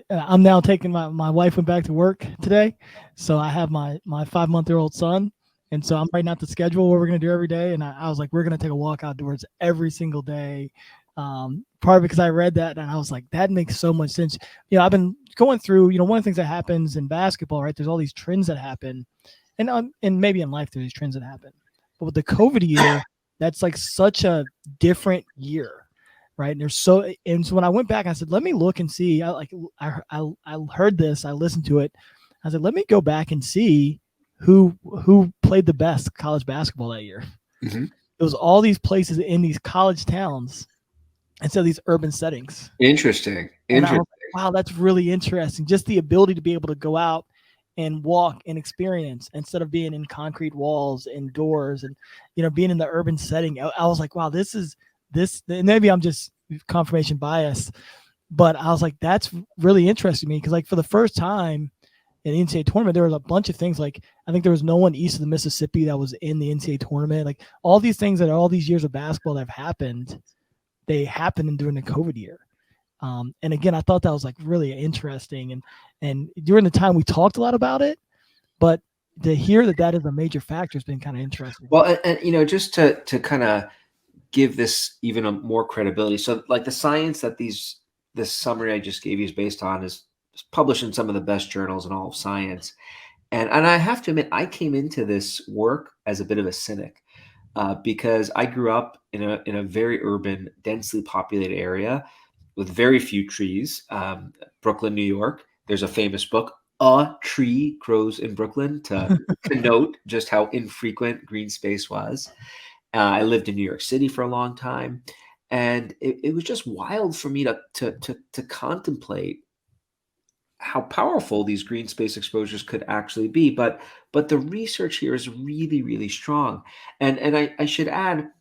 I'm now taking my wife went back to work today, so I have my 5-month-old son, and so I'm writing out the schedule what we're gonna do every day. And I was like, we're gonna take a walk outdoors every single day. Probably because I read that and I was like, that makes so much sense. I've been going through. One of the things that happens in basketball, right? There's all these trends that happen, and maybe in life there's these trends that happen. But with the COVID year, That's like such a different year, right? And so when I went back, I said, let me look and see. I heard this, I listened to it. I said, let me go back and see who played the best college basketball that year. Mm-hmm. It was all these places in these college towns instead of these urban settings. Interesting. And I Interesting. was like, wow, that's really interesting. Just the ability to be able to go out and walk and experience instead of being in concrete walls indoors and, being in the urban setting. I was like, wow, this, and maybe I'm just confirmation bias, but I was like, that's really interesting to me. Cause like for the first time in the NCAA tournament, there was a bunch of things. Like, I think there was no one east of the Mississippi that was in the NCAA tournament. Like all these things that all these years of basketball that have happened, they happened during the COVID year. And again, I thought that was like really interesting. And during the time we talked a lot about it, but to hear that is a major factor has been kind of interesting. Well, and just to kind of give this even a more credibility. So like the science that this summary I just gave you is based on is published in some of the best journals in all of science. And I have to admit, I came into this work as a bit of a cynic because I grew up in a very urban, densely populated area with very few trees. Brooklyn, New York. There's a famous book, "A Tree Grows in Brooklyn," to note just how infrequent green space was. I lived in New York City for a long time, and it was just wild for me to contemplate how powerful these green space exposures could actually be. But the research here is really, really strong. And I should add,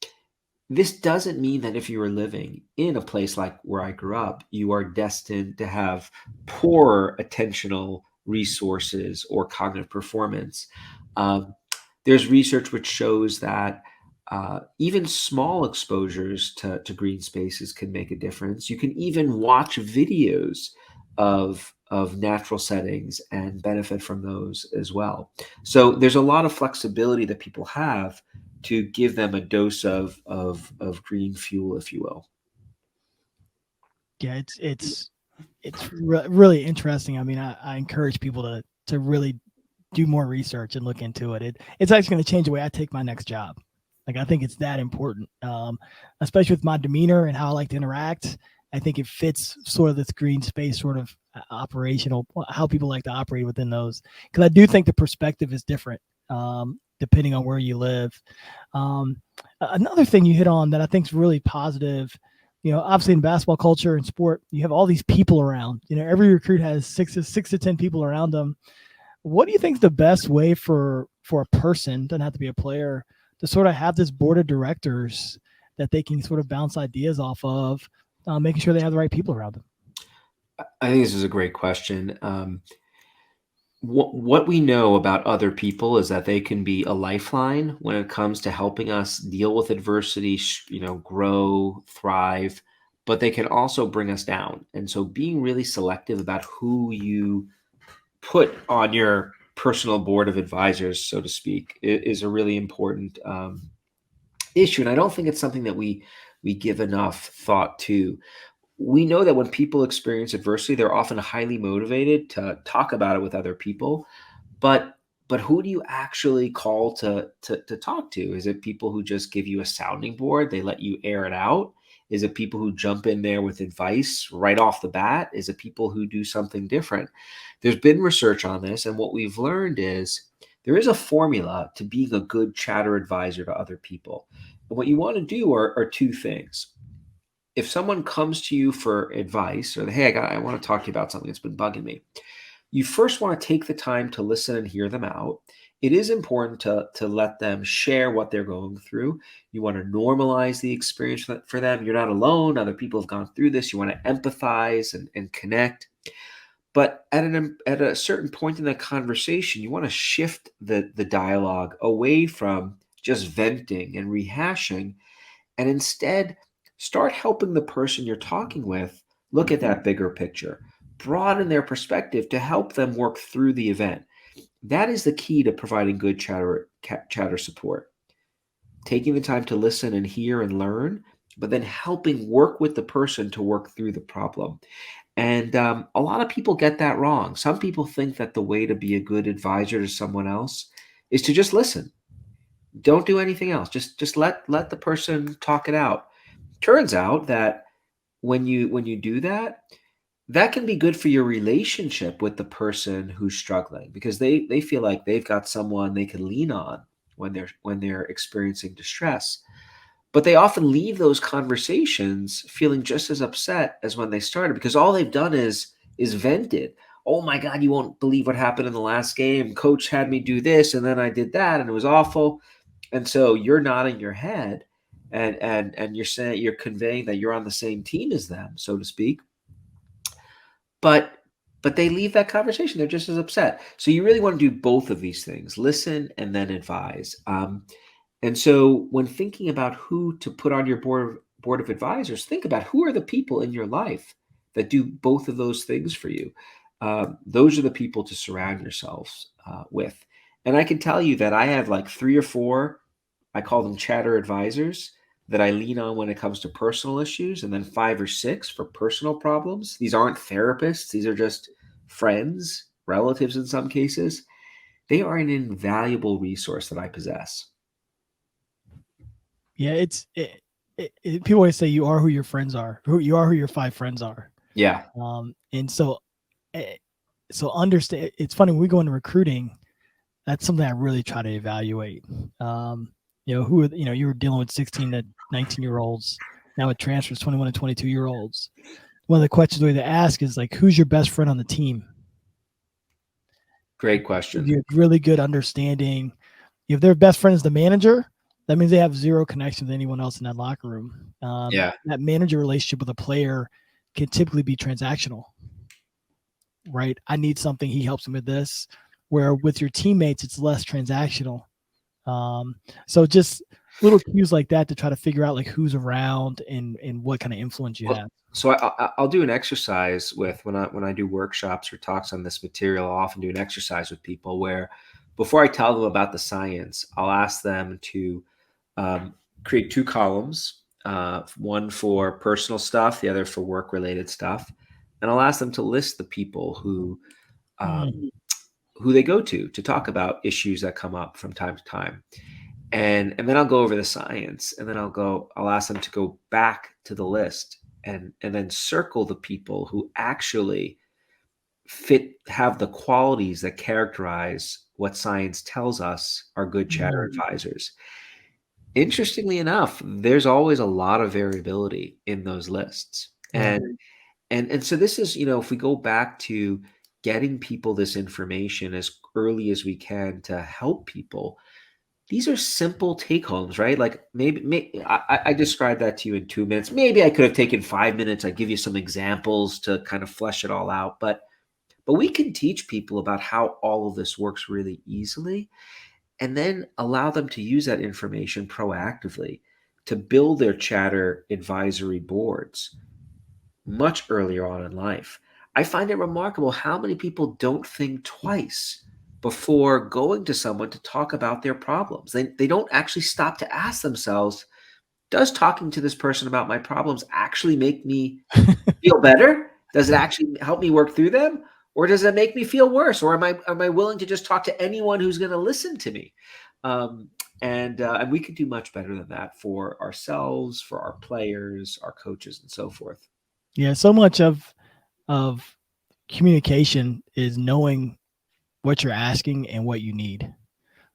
this doesn't mean that if you are living in a place like where I grew up, you are destined to have poor attentional resources or cognitive performance. Um, there's research which shows that even small exposures to green spaces can make a difference. You can even watch videos of natural settings and benefit from those as well. So there's a lot of flexibility that people have to give them a dose of green fuel, if you will. Yeah, really interesting. I mean, I encourage people to really do more research and look into it. It's actually going to change the way I take my next job. Like I think it's that important, especially with my demeanor and how I like to interact. I think it fits sort of this green space sort of operational how people like to operate within those. Because I do think the perspective is different depending on where you live. Another thing you hit on that I think is really positive. Obviously in basketball culture and sport, you have all these people around. Every recruit has six to 10 people around them. What do you think is the best way for a person, doesn't have to be a player, to sort of have this board of directors that they can sort of bounce ideas off of, making sure they have the right people around them? I think this is a great question. What we know about other people is that they can be a lifeline when it comes to helping us deal with adversity, grow, thrive, but they can also bring us down. And so being really selective about who you put on your personal board of advisors, so to speak, is a really important issue. And I don't think it's something that we give enough thought to. We know that when people experience adversity, they're often highly motivated to talk about it with other people. But who do you actually call to talk to? Is it people who just give you a sounding board? They let you air it out? Is it people who jump in there with advice right off the bat? Is it people who do something different? There's been research on this, and what we've learned is there is a formula to being a good chatter advisor to other people. And what you want to do are two things. If someone comes to you for advice, or hey, I want to talk to you about something that's been bugging me, you first want to take the time to listen and hear them out. It is important to let them share what they're going through. You want to normalize the experience for them. You're not alone. Other people have gone through this. You want to empathize and connect. But at a certain point in the conversation, you want to shift the dialogue away from just venting and rehashing, and instead start helping the person you're talking with look at that bigger picture, broaden their perspective to help them work through the event. That is the key to providing good chatter support. Taking the time to listen and hear and learn, but then helping work with the person to work through the problem. And a lot of people get that wrong. Some people think that the way to be a good advisor to someone else is to just listen. Don't do anything else. Just let the person talk it out. Turns out that when you do that, that can be good for your relationship with the person who's struggling, because they feel like they've got someone they can lean on when they're experiencing distress. But they often leave those conversations feeling just as upset as when they started, because all they've done is vented. Oh my God, you won't believe what happened in the last game. Coach had me do this and then I did that and it was awful. And so you're nodding your head, and you're conveying that you're on the same team as them, so to speak. But they leave that conversation. They're just as upset. So you really want to do both of these things: listen and then advise. And so when thinking about who to put on your board of advisors, think about who are the people in your life that do both of those things for you. Those are the people to surround yourselves with. And I can tell you that I have like 3 or 4, I call them chatter advisors, that I lean on when it comes to personal issues, and then 5 or 6 for personal problems. These aren't therapists, these are just friends, relatives in some cases. They are an invaluable resource that I possess. Yeah, people always say you are who your friends are. Who you are, who your 5 friends are. Yeah. And so, understand. It's funny when we go into recruiting. That's something I really try to evaluate. Who are, you were dealing with 16 to 19-year-olds. Now with transfers, 21 to 22-year-olds. One of the questions we have to ask is like, who's your best friend on the team? Great question. You have really good understanding. If their best friend is the manager, that means they have zero connection with anyone else in that locker room. Yeah. That manager relationship with a player can typically be transactional, right? I need something, he helps me with this. Where with your teammates, it's less transactional. So just little cues like that to try to figure out like who's around and what kind of influence you have. So I'll do an exercise with when I do workshops or talks on this material. I'll often do an exercise with people where, before I tell them about the science, I'll ask them to create 2 columns, one for personal stuff, the other for work related stuff, and I'll ask them to list the people who they go to talk about issues that come up from time to time. And then I'll go over the science, and then I'll ask them to go back to the list and then circle the people who actually have the qualities that characterize what science tells us are good chatter advisors. Interestingly enough, there's always a lot of variability in those lists. Yeah. And so this is, if we go back to getting people this information as early as we can to help people, these are simple take homes, right? Like maybe I described that to you in 2 minutes. Maybe I could have taken 5 minutes. I give you some examples to kind of flesh it all out, but we can teach people about how all of this works really easily, and then allow them to use that information proactively to build their chatter advisory boards much earlier on in life. I find it remarkable how many people don't think twice before going to someone to talk about their problems. They don't actually stop to ask themselves, does talking to this person about my problems actually make me feel better? Does it actually help me work through them? Or does it make me feel worse? Or am I willing to just talk to anyone who's going to listen to me? And we can do much better than that for ourselves, for our players, our coaches, and so forth. Yeah. So much of communication is knowing what you're asking and what you need.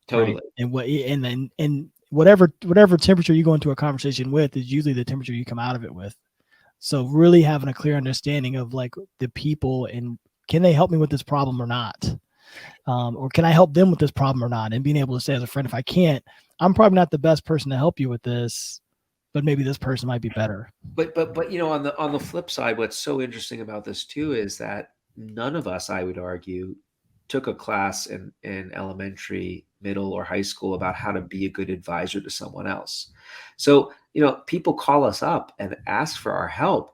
Totally. Right. And whatever temperature you go into a conversation with is usually the temperature you come out of it with. So really having a clear understanding of like the people and can they help me with this problem or not? Or can I help them with this problem or not? And being able to say as a friend, if I can't, I'm probably not the best person to help you with this, but maybe this person might be better. But on the flip side, what's so interesting about this too is that none of us, I would argue, took a class in elementary, middle, or high school about how to be a good advisor to someone else. So, people call us up and ask for our help.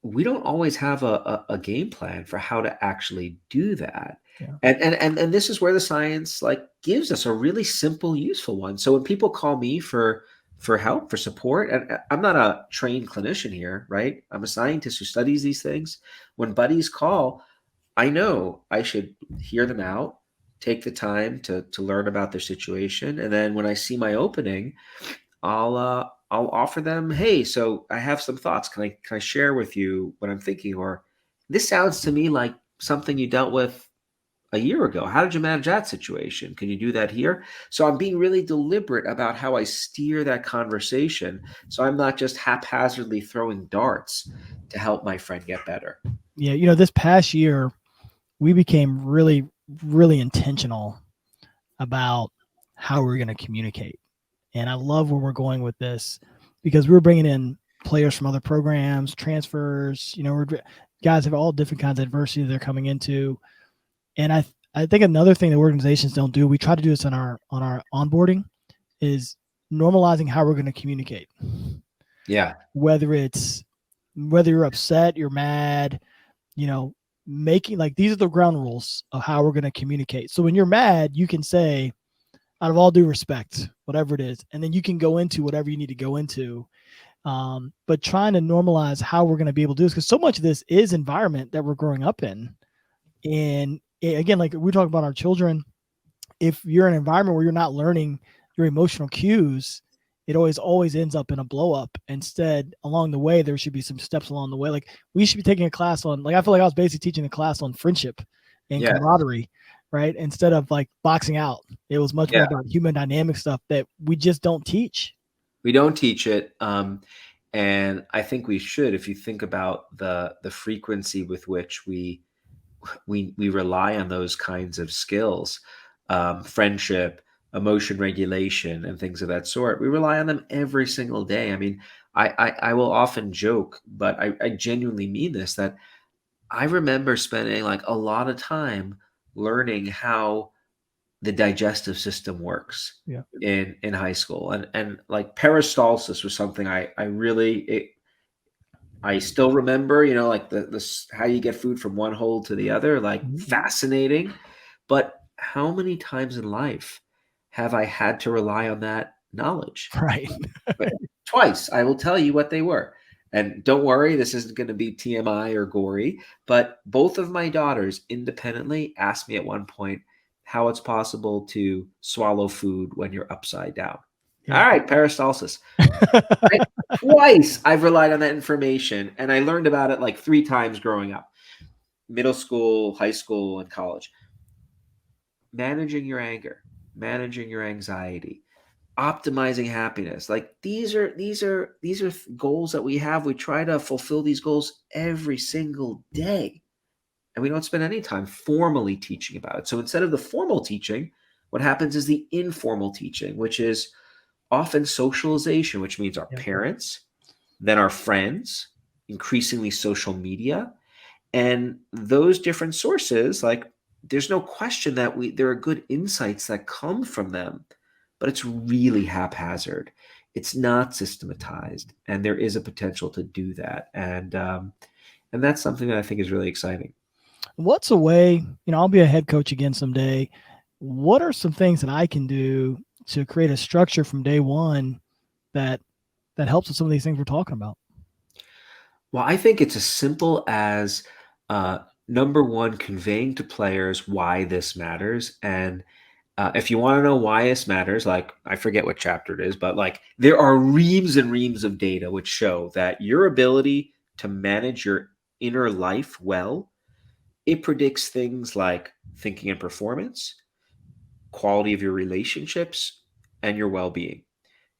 We don't always have a game plan for how to actually do that. Yeah. And this is where the science gives us a really simple, useful one. So when people call me for help, for support, and I'm not a trained clinician here, right? I'm a scientist who studies these things. When buddies call, I know I should hear them out, take the time to learn about their situation, and then when I see my opening, I'll offer them, hey, so I have some thoughts. Can I share with you what I'm thinking? Or this sounds to me like something you dealt with a year ago. How did you manage that situation? Can you do that here? So I'm being really deliberate about how I steer that conversation. So I'm not just haphazardly throwing darts to help my friend get better. Yeah, this past year we became really, really intentional about how we're going to communicate. And I love where we're going with this because we're bringing in players from other programs, transfers. We're guys have all different kinds of adversity they're coming into. And I think another thing that organizations don't do, we try to do this on our onboarding, is normalizing how we're going to communicate. Yeah. Whether you're upset, you're mad, making like these are the ground rules of how we're going to communicate. So when you're mad, you can say, out of all due respect, whatever it is, and then you can go into whatever you need to go into. But trying to normalize how we're going to be able to do this, because so much of this is environment that we're growing up in. And again, like we talk about our children, if you're in an environment where you're not learning your emotional cues, it always ends up in a blow up. Instead, along the way, there should be some steps along the way. Like we should be taking a class on, like I feel like I was basically teaching a class on friendship and camaraderie, right? Instead of like boxing out, it was much more about human dynamic stuff that we just don't teach. We don't teach it, and I think we should. If you think about the frequency with which we rely on those kinds of skills, friendship, emotion regulation, and things of that sort. We rely on them every single day. I mean, I will often joke, but I genuinely mean this, that I remember spending like a lot of time learning how the digestive system works in high school. And like peristalsis was something I still remember, like this how you get food from one hole to the other, like fascinating. But how many times in life have I had to rely on that knowledge? Right. But twice. I will tell you what they were. And don't worry, this isn't going to be TMI or gory, but both of my daughters independently asked me at one point how it's possible to swallow food when you're upside down. All right, peristalsis. Right? Twice I've relied on that information, and I learned about it like 3 times growing up. Middle school, high school, and college. Managing your anger, managing your anxiety, optimizing happiness. Like these are goals that we have. We try to fulfill these goals every single day. And we don't spend any time formally teaching about it. So instead of the formal teaching, what happens is the informal teaching, which is often socialization, which means our parents, then our friends, increasingly social media, and those different sources. Like there's no question that there are good insights that come from them, but it's really haphazard. It's not systematized, and there is a potential to do that. And that's something that I think is really exciting. What's a way, I'll be a head coach again someday. What are some things that I can do to create a structure from day one that helps with some of these things we're talking about? Well, I think it's as simple as number one, conveying to players why this matters. And if you want to know why this matters, like I forget what chapter it is, but like there are reams and reams of data which show that your ability to manage your inner life well, it predicts things like thinking and performance, quality of your relationships, and your well-being,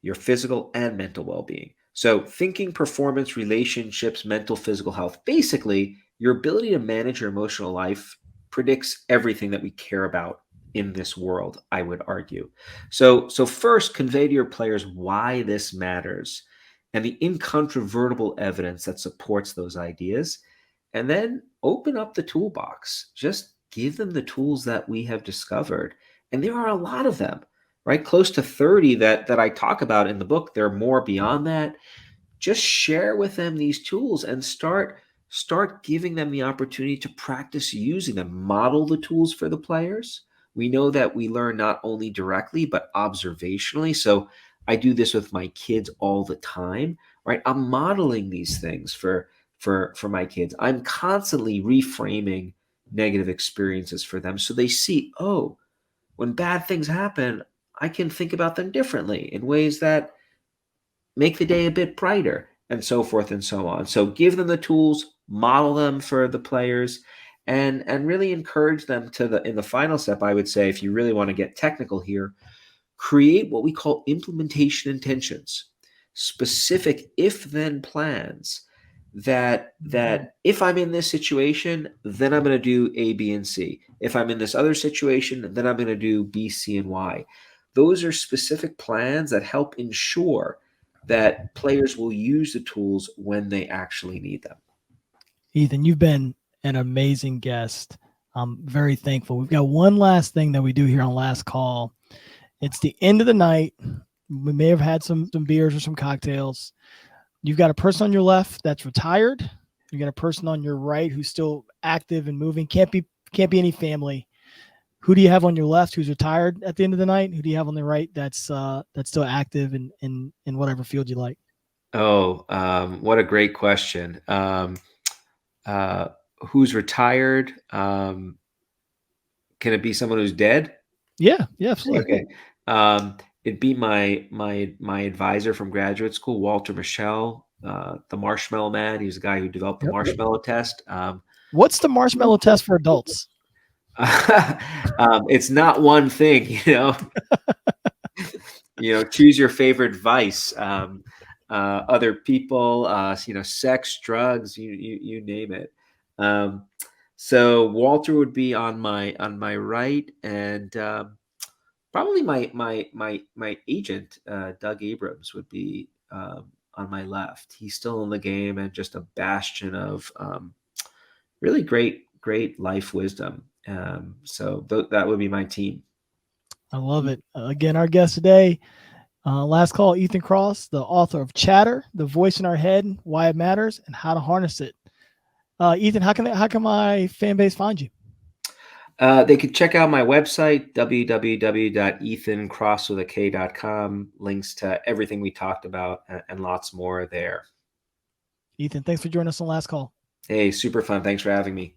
your physical and mental well-being. So thinking, performance, relationships, mental, physical health, basically your ability to manage your emotional life predicts everything that we care about in this world, I would argue. So first, convey to your players why this matters and the incontrovertible evidence that supports those ideas. And then open up the toolbox. Just give them the tools that we have discovered. And there are a lot of them, right? Close to 30 that I talk about in the book. There are more beyond that. Just share with them these tools and start giving them the opportunity to practice using them. Model the tools for the players. We know that we learn not only directly, but observationally. So I do this with my kids all the time, right? I'm modeling these things for my kids. I'm constantly reframing negative experiences for them so they see, oh, when bad things happen, I can think about them differently in ways that make the day a bit brighter, and so forth and so on. So give them the tools, model them for the players, and really encourage them to the in the final step. I would say, if you really want to get technical here, create what we call implementation intentions, specific if-then plans that if I'm in this situation, then I'm going to do A, B, and C. If I'm in this other situation, then I'm going to do B, C, and Y. Those are specific plans that help ensure that players will use the tools when they actually need them. Ethan, you've been an amazing guest. I'm very thankful. We've got one last thing that we do here on Last Call. It's the end of the night. We may have had some beers or some cocktails. You've got a person on your left that's retired. You got a person on your right who's still active and moving. Can't be any family. Who do you have on your left who's retired at the end of the night? Who do you have on the right that's still active in whatever field you like? Oh, what a great question. Who's retired? Can it be someone who's dead? Yeah, absolutely. Okay. It'd be my advisor from graduate school, Walter Michel, the Marshmallow Man. He was the guy who developed the Yep. marshmallow test. What's the marshmallow test for adults? It's not one thing, choose your favorite vice. Other people, sex, drugs, you name it. So Walter would be on my right, and probably my agent, Doug Abrams, would be on my left. He's still in the game and just a bastion of really great life wisdom. So that would be my team. I love it. Again, our guest today, Last Call, Ethan Kross, the author of Chatter, The Voice in Our Head, Why It Matters, and How to Harness It. Ethan, how can my fan base find you? They could check out my website, www.ethankross.com. Links to everything we talked about and lots more there. Ethan, thanks for joining us on Last Call. Hey, super fun. Thanks for having me.